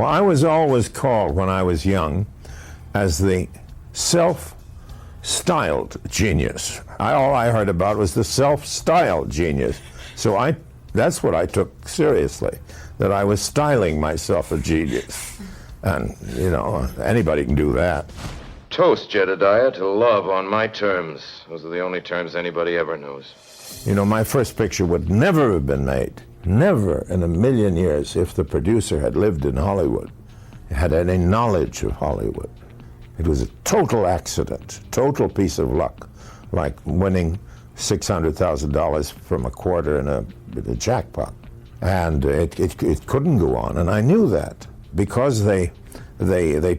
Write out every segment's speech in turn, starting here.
Well, I was always called, when I was young, as the self-styled genius. All I heard about was the self-styled genius. So that's what I took seriously, that I was styling myself a genius. And, you know, anybody can do that. Toast, Jedediah, to love on my terms. Those are the only terms anybody ever knows. You know, my first picture would never have been made, never in a million years, if the producer had lived in Hollywood, had any knowledge of Hollywood. It was a total accident, total piece of luck, like winning $600,000 from a quarter in a jackpot. And it couldn't go on, and I knew that. Because they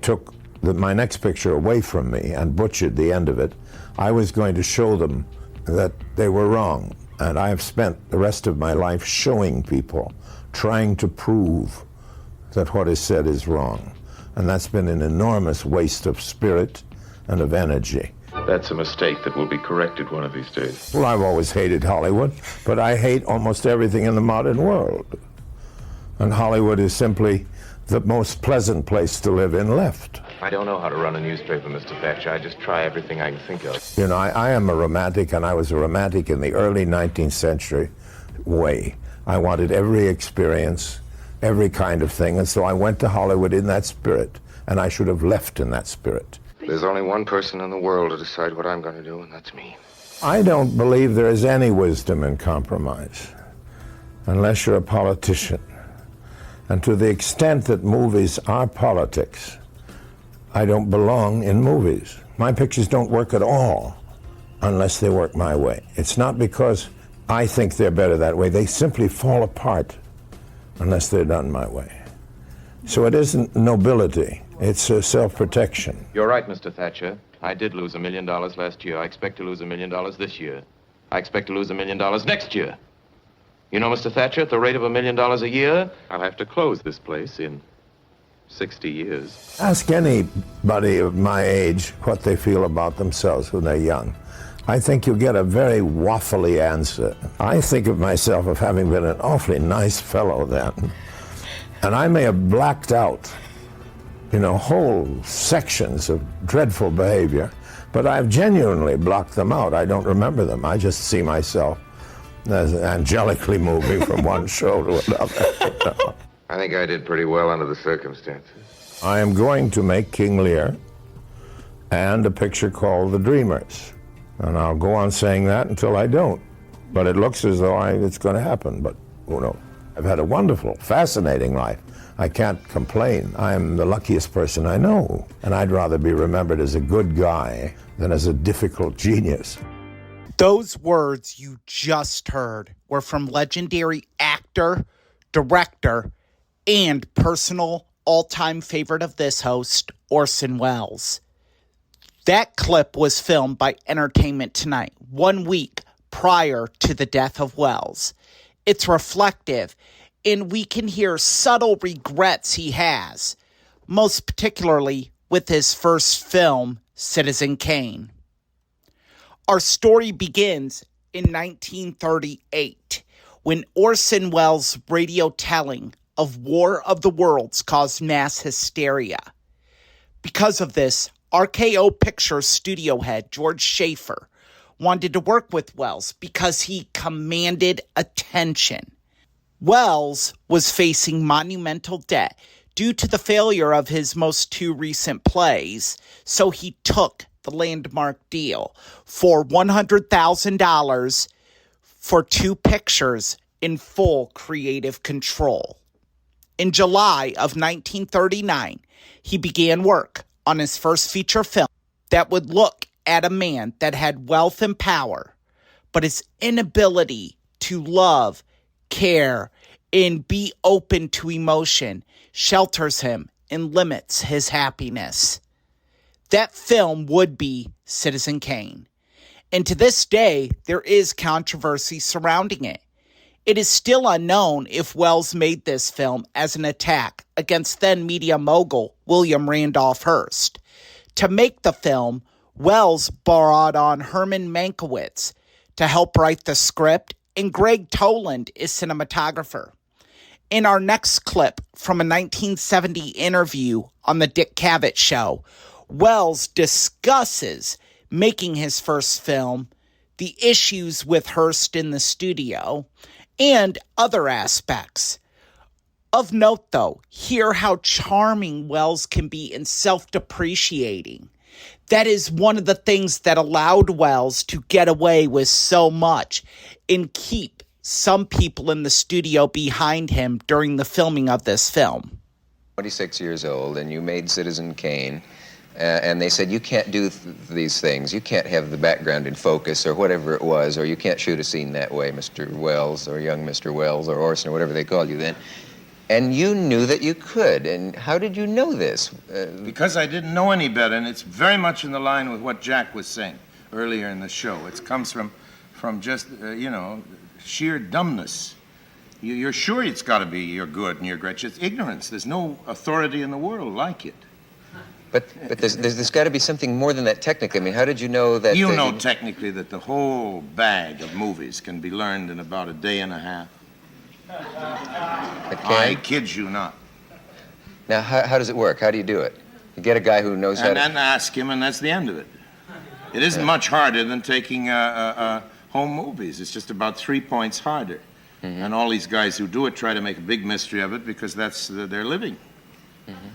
took my next picture away from me and butchered the end of it, I was going to show them that they were wrong. And I have spent the rest of my life showing people, trying to prove that what is said is wrong. And that's been an enormous waste of spirit and of energy. That's a mistake that will be corrected one of these days. Well, I've always hated Hollywood, but I hate almost everything in the modern world. And Hollywood is simply the most pleasant place to live in left. I don't know how to run a newspaper, Mr. Thatcher. I just try everything I can think of. You know, I am a romantic, and I was a romantic in the early 19th century way. I wanted every experience, every kind of thing, and so I went to Hollywood in that spirit, and I should have left in that spirit. There's only one person in the world to decide what I'm going to do, and that's me. I don't believe there is any wisdom in compromise, unless you're a politician. And to the extent that movies are politics, I don't belong in movies. My pictures don't work at all unless they work my way. It's not because I think they're better that way. They simply fall apart unless they're done my way. So it isn't nobility. It's self-protection. You're right, Mr. Thatcher. I did lose $1 million last year. I expect to lose $1 million this year. I expect to lose $1 million next year. You know, Mr. Thatcher, at the rate of $1 million a year, I'll have to close this place in 60 years. Ask anybody of my age what they feel about themselves when they're young. I think you'll get a very waffly answer. I think of myself as having been an awfully nice fellow then. And I may have blacked out, you know, whole sections of dreadful behavior, but I've genuinely blocked them out. I don't remember them. I just see myself as angelically moving from one show to another. I think I did pretty well under the circumstances. I am going to make King Lear and a picture called The Dreamers. And I'll go on saying that until I don't. But it looks as though it's going to happen, but who knows? I've had a wonderful, fascinating life. I can't complain. I am the luckiest person I know. And I'd rather be remembered as a good guy than as a difficult genius. Those words you just heard were from legendary actor, director, and personal all-time favorite of this host, Orson Wells. That clip was filmed by Entertainment Tonight 1 week prior to the death of Wells. It's reflective, and we can hear subtle regrets he has, most particularly with his first film, Citizen Kane. Our story begins in 1938, when Orson Welles' radio telling of War of the Worlds caused mass hysteria. Because of this, RKO Pictures studio head George Schaefer wanted to work with Wells because he commanded attention. Wells was facing monumental debt due to the failure of his two recent plays, so he took the landmark deal for $100,000 for 2 pictures in full creative control. In July of 1939, he began work on his first feature film that would look at a man that had wealth and power, but his inability to love, care, and be open to emotion shelters him and limits his happiness. That film would be Citizen Kane. And to this day, there is controversy surrounding it. It is still unknown if Wells made this film as an attack against then media mogul William Randolph Hearst. To make the film, Wells brought on Herman Mankiewicz to help write the script, and Greg Tolland is cinematographer. In our next clip from a 1970 interview on the Dick Cavett Show, Wells discusses making his first film, the issues with Hurst in the studio, and other aspects. Of note, though, hear how charming Wells can be and self-depreciating. That is one of the things that allowed Wells to get away with so much and keep some people in the studio behind him during the filming of this film. 26 years old, and you made Citizen Kane, and they said, you can't do these things. You can't have the background in focus or whatever it was, or you can't shoot a scene that way, Mr. Wells, or young Mr. Wells, or Orson, or whatever they called you then. And you knew that you could. And how did you know this? Because I didn't know any better, and it's very much in the line with what Jack was saying earlier in the show. It comes from just, sheer dumbness. You're sure it's got to be you're good and you're great. It's ignorance. There's no authority in the world like it. But there's got to be something more than that technically. I mean, how did you know that... You know technically that the whole bag of movies can be learned in about a day and a half. I kid you not. Now, how does it work? How do you do it? You get a guy who knows how to... And ask him, and that's the end of it. It isn't much harder than taking home movies. It's just about 3 points harder. Mm-hmm. And all these guys who do it try to make a big mystery of it because that's their living. Mm-hmm.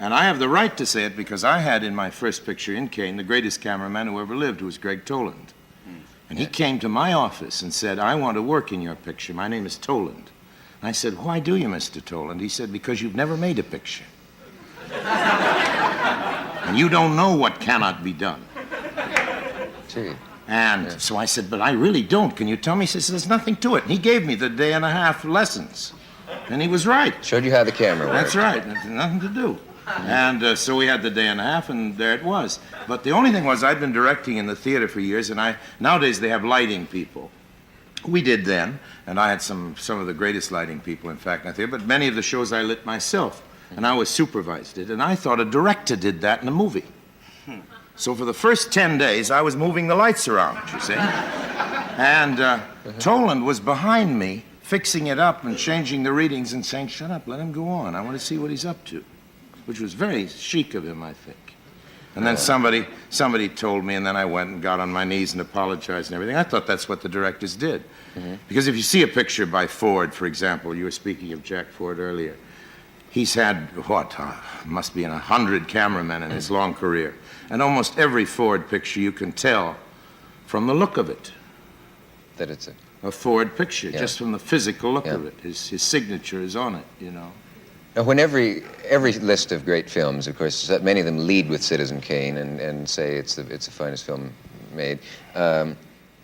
And I have the right to say it because I had in my first picture in Kane the greatest cameraman who ever lived, who was Greg Tolland. And he came to my office and said, I want to work in your picture. My name is Tolland. And I said, why do you, Mr. Tolland? He said, because you've never made a picture. And you don't know what cannot be done. Gee. And so I said, but I really don't. Can you tell me? He says, there's nothing to it. And he gave me the day and a half lessons. And he was right. Showed you how the camera works. That's right. There's nothing to do. And so we had the day and a half, and there it was. But the only thing was I'd been directing in the theater for years, and nowadays they have lighting people. We did then, and I had some of the greatest lighting people, in fact, in the theater, but many of the shows I lit myself, and I always supervised it, and I thought a director did that in a movie. So for the first 10 days, I was moving the lights around, you see. And Tolland was behind me, fixing it up and changing the readings and saying, shut up, let him go on. I want to see what he's up to. Which was very chic of him, I think. And then somebody told me, and then I went and got on my knees and apologized and everything. I thought that's what the directors did. Mm-hmm. Because if you see a picture by Ford, for example, you were speaking of Jack Ford earlier, he's had, must be 100 cameramen in his long career. And almost every Ford picture you can tell from the look of it. That it's a Ford picture, just from the physical look of it. His signature is on it, Now, when every list of great films, of course, many of them lead with Citizen Kane and say it's the finest film made. Do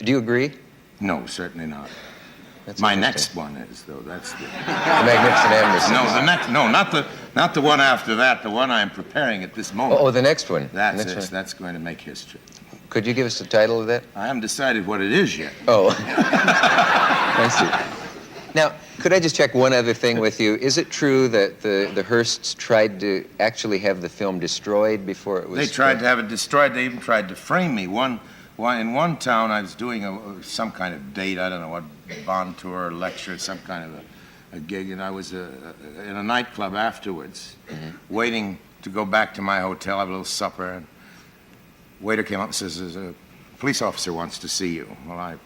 you agree? No, certainly not. That's my next one is, though. That's the Magnificent Amberson. No, the next. No, not the one after that. The one I'm preparing at this moment. Oh, the next one. That's going to make history. Could you give us the title of that? I haven't decided what it is yet. Oh, I see. Now, could I just check one other thing with you? Is it true that the Hursts tried to actually have the film destroyed before it was... They tried to have it destroyed. They even tried to frame me. In one town, I was doing some kind of date, I don't know what, bond tour or lecture, some kind of a gig, and I was in a nightclub afterwards, waiting to go back to my hotel, have a little supper, and waiter came up and says, a police officer wants to see you. Well, I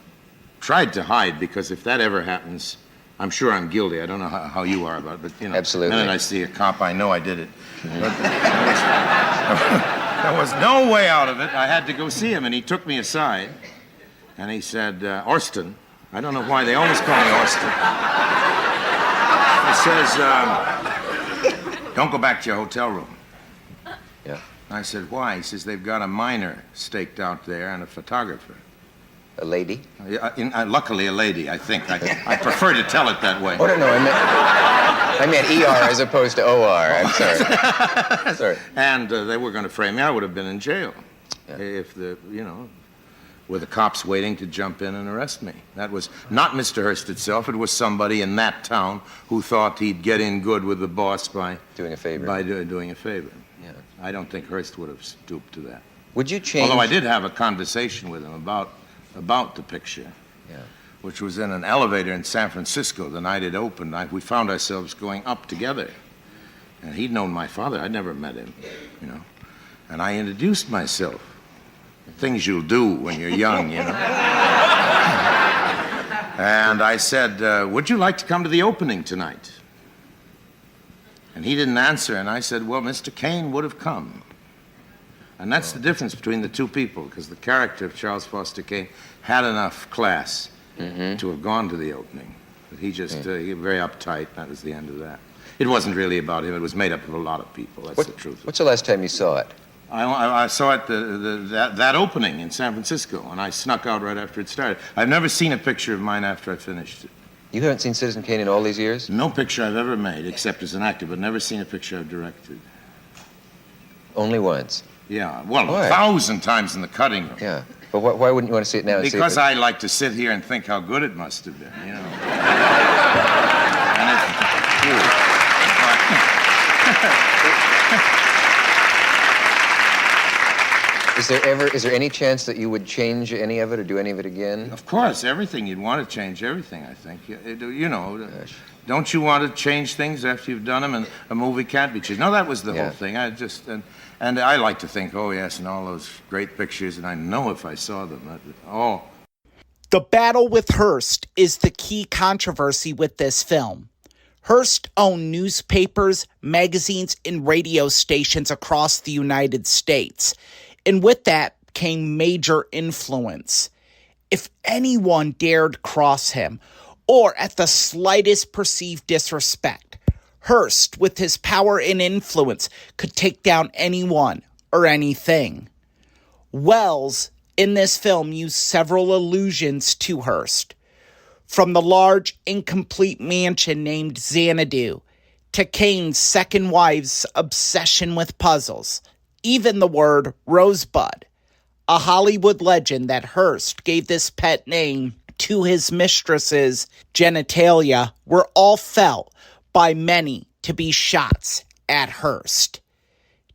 tried to hide, because if that ever happens, I'm sure I'm guilty. I don't know how you are about it, but, Absolutely. The minute I see a cop, I know I did it. But there was no way out of it. I had to go see him, and he took me aside, and he said, Orson, I don't know why they always call me Orson. He says, don't go back to your hotel room. Yeah. I said, why? He says, they've got a miner staked out there and a photographer. A lady? Luckily, a lady, I think. I prefer to tell it that way. Oh, no, I meant ER as opposed to OR. I'm sorry. Sorry. And they were going to frame me. I would have been in jail if with the cops waiting to jump in and arrest me. That was not Mr. Hurst itself. It was somebody in that town who thought he'd get in good with the boss by doing a favor. By doing a favor. Yeah. I don't think Hurst would have stooped to that. Would you change? Although I did have a conversation with him about the picture. Yeah. which was in an elevator in San Francisco the night it opened. We found ourselves going up together. And he'd known my father. I'd never met him, you know. And I introduced myself. Things you'll do when you're young, you know. And I said, would you like to come to the opening tonight? And he didn't answer, and I said, well, Mr. Kane would have come. And that's the difference between the two people, because the character of Charles Foster Kane had enough class to have gone to the opening. But he just, he was very uptight, that was the end of that. It wasn't really about him, it was made up of a lot of people, that's the truth. What's the last time you saw it? I saw it, that opening in San Francisco, and I snuck out right after it started. I've never seen a picture of mine after I finished it. You haven't seen Citizen Kane in all these years? No picture I've ever made, except as an actor, but never seen a picture I've directed. Only once? Yeah, well, Why? 1,000 times in the cutting room. Yeah, but why wouldn't you want to see it now? Because I like to sit here and think how good it must have been, you know. Is there any chance that you would change any of it or do any of it again? Of course, everything. You'd want to change everything, I think. You know, don't you want to change things after you've done them? And a movie can't be changed. No, that was the whole thing. And I like to think, oh, yes, and all those great pictures, and I know if I saw them. The battle with Hearst is the key controversy with this film. Hearst owned newspapers, magazines, and radio stations across the United States. And with that came major influence. If anyone dared cross him, or at the slightest perceived disrespect, Hearst, with his power and influence, could take down anyone or anything. Wells, in this film, used several allusions to Hearst. From the large, incomplete mansion named Xanadu, to Kane's second wife's obsession with puzzles, even the word Rosebud, a Hollywood legend that Hearst gave this pet name to his mistress's genitalia, were all felt by many to be shots at Hearst.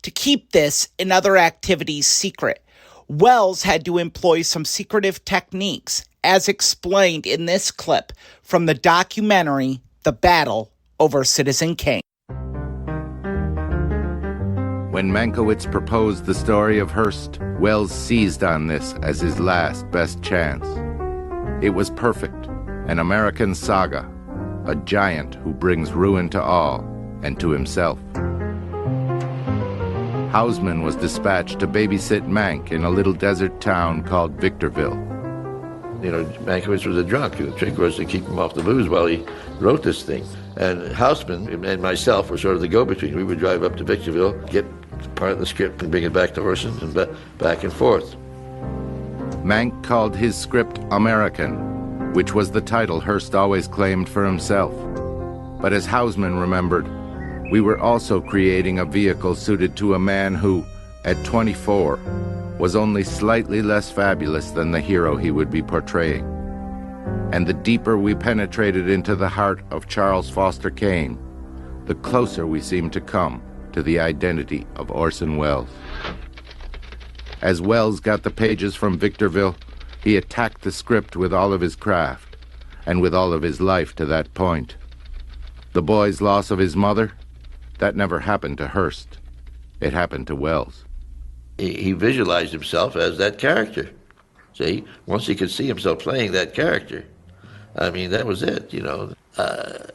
To keep this and other activities secret, Wells had to employ some secretive techniques, as explained in this clip from the documentary The Battle Over Citizen Kane. When Mankiewicz proposed the story of Hearst, Wells seized on this as his last best chance. It was perfect, an American saga, a giant who brings ruin to all and to himself. Houseman was dispatched to babysit Mank in a little desert town called Victorville. You know, Mankiewicz was a drunk. The trick was to keep him off the booze while he wrote this thing. And Houseman and myself were sort of the go-between. We would drive up to Victorville, get part of the script and bring it back to Orson and back and forth. Mank called his script American, which was the title Hearst always claimed for himself. But as Houseman remembered, we were also creating a vehicle suited to a man who, at 24, was only slightly less fabulous than the hero he would be portraying. And the deeper we penetrated into the heart of Charles Foster Kane, the closer we seemed to come to the identity of Orson Wells. As Wells got the pages from Victorville, he attacked the script with all of his craft, and with all of his life to that point. The boy's loss of his mother, that never happened to Hearst. It happened to Wells. He visualized himself as that character. See, once he could see himself playing that character, I mean, that was it, you know.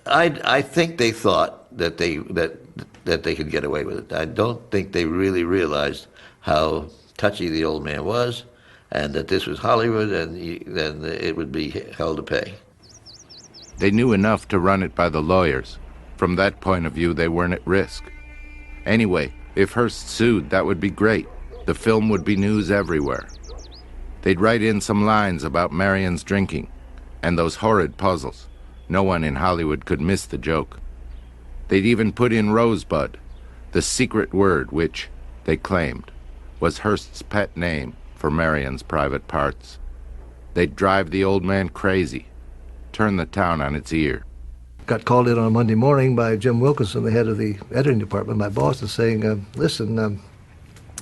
I think they thought that they could get away with it. I don't think they really realized how touchy the old man was, and that this was Hollywood, and then it would be hell to pay. They knew enough to run it by the lawyers. From that point of view, they weren't at risk. Anyway, if Hearst sued, that would be great. The film would be news everywhere. They'd write in some lines about Marion's drinking and those horrid puzzles. No one in Hollywood could miss the joke. They'd even put in Rosebud, the secret word which, they claimed, was Hearst's pet name for Marion's private parts. They'd drive the old man crazy, turn the town on its ear. Got called in on Monday morning by Jim Wilkinson, the head of the editing department, my boss, and saying, listen,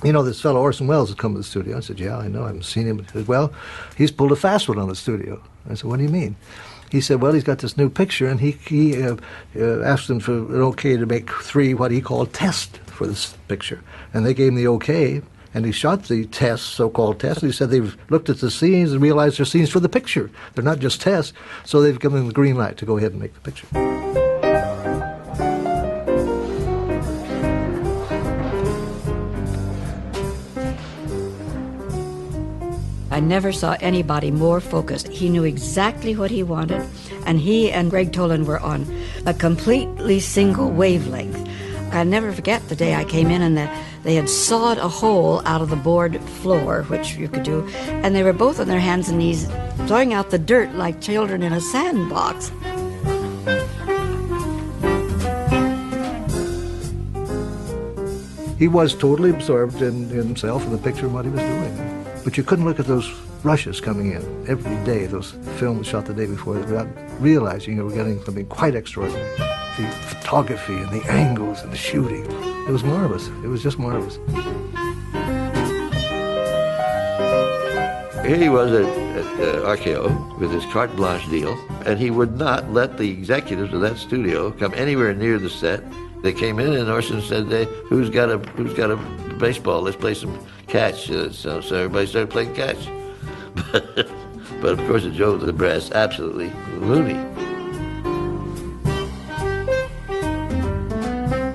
you know, this fellow Orson Wells had come to the studio. I said, yeah, I know, I haven't seen him. He said, well, he's pulled a fast one on the studio. I said, what do you mean? He said, well, he's got this new picture, and he asked them for an okay to make 3 what he called tests for this picture. And they gave him the okay, and he shot the tests, so-called tests, and he said they've looked at the scenes and realized they're scenes for the picture. They're not just tests, so they've given him the green light to go ahead and make the picture. I never saw anybody more focused. He knew exactly what he wanted, and he and Greg Tolland were on a completely single wavelength. I'll never forget the day I came in and they had sawed a hole out of the board floor, which you could do, and they were both on their hands and knees throwing out the dirt like children in a sandbox. He was totally absorbed in himself and the picture and what he was doing. But you couldn't look at those rushes coming in every day, those films shot the day before, without realizing you were getting something quite extraordinary. The photography and the angles and the shooting. It was marvelous. It was just marvelous. Here he was at RKO with his carte blanche deal, and he would not let the executives of that studio come anywhere near the set. They came in, and Orson said, "Who's got a baseball? Let's play some catch." So everybody started playing catch. But of course, it drove the brass absolutely loony.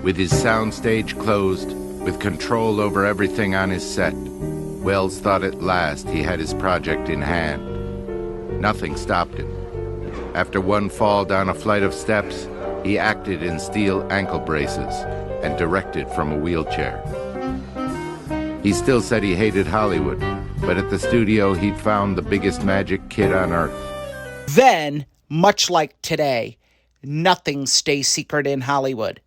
With his soundstage closed, with control over everything on his set, Wells thought at last he had his project in hand. Nothing stopped him. After one fall down a flight of steps, he acted in steel ankle braces and directed from a wheelchair. He still said he hated Hollywood, but at the studio he'd found the biggest magic kid on earth. Then, much like today, nothing stays secret in Hollywood.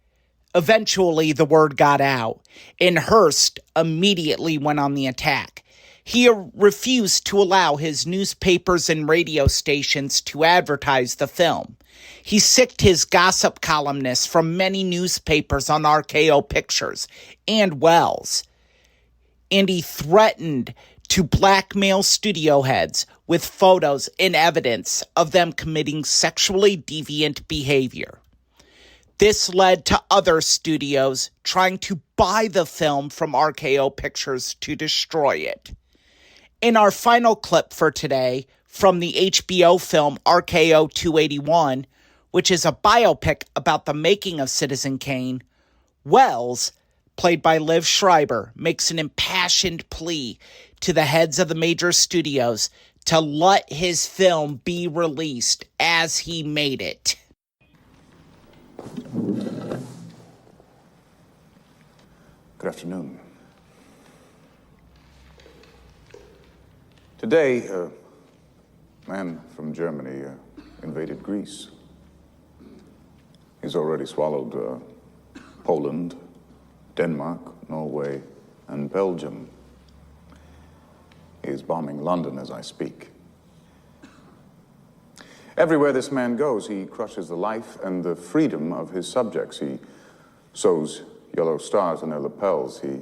Eventually, the word got out, and Hurst immediately went on the attack. He refused to allow his newspapers and radio stations to advertise the film. He sicked his gossip columnists from many newspapers on RKO Pictures and Wells. And he threatened to blackmail studio heads with photos and evidence of them committing sexually deviant behavior. This led to other studios trying to buy the film from RKO Pictures to destroy it. In our final clip for today, from the HBO film RKO 281, which is a biopic about the making of Citizen Kane, Wells, played by Liv Schreiber, makes an impassioned plea to the heads of the major studios to let his film be released as he made it. Good afternoon. Today, a man from Germany invaded Greece. He's already swallowed Poland, Denmark, Norway, and Belgium. He is bombing London as I speak. Everywhere this man goes, he crushes the life and the freedom of his subjects. He sews yellow stars on their lapels. He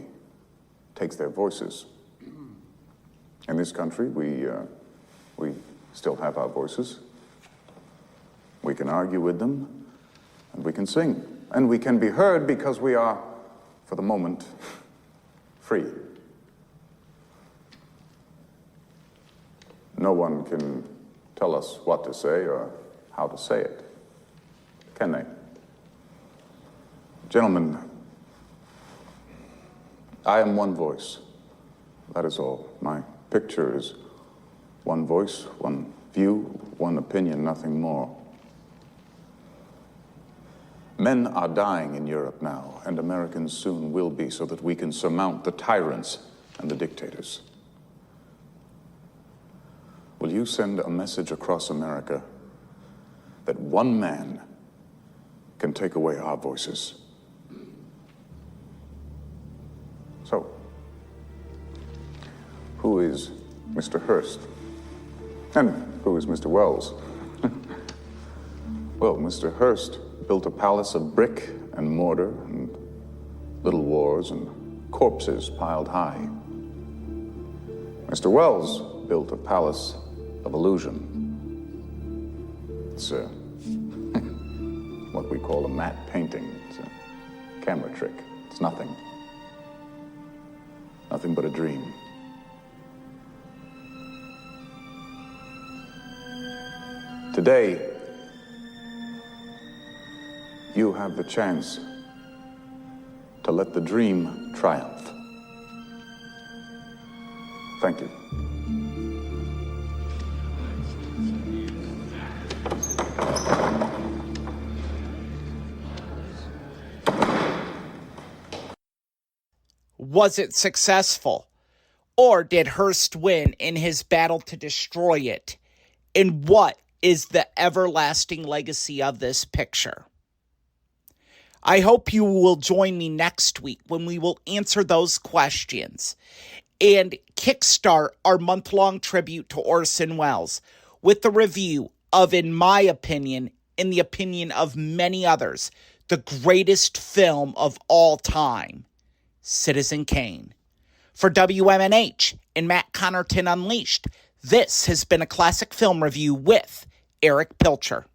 takes their voices. In this country, we still have our voices. We can argue with them, and we can sing. And we can be heard because we are, for the moment, free. No one can tell us what to say or how to say it, can they? Gentlemen, I am one voice. That is all. My picture is one voice, one view, one opinion, nothing more. Men are dying in Europe now, and Americans soon will be, so that we can surmount the tyrants and the dictators. Will you send a message across America that one man can take away our voices? So, who is Mr. Hurst? And who is Mr. Wells? Well, Mr. Hurst built a palace of brick and mortar and little wars and corpses piled high. Mr. Wells built a palace of illusion. It's what we call a matte painting. It's a camera trick. It's nothing. Nothing but a dream. Today, you have the chance to let the dream triumph. Thank you. Was it successful? Or did Hurst win in his battle to destroy it? And what is the everlasting legacy of this picture? I hope you will join me next week when we will answer those questions and kickstart our month-long tribute to Orson Wells with the review of, in my opinion, in the opinion of many others, the greatest film of all time, Citizen Kane. For WMNH and Matt Connarton Unleashed, this has been a classic film review with Erich Pilcher.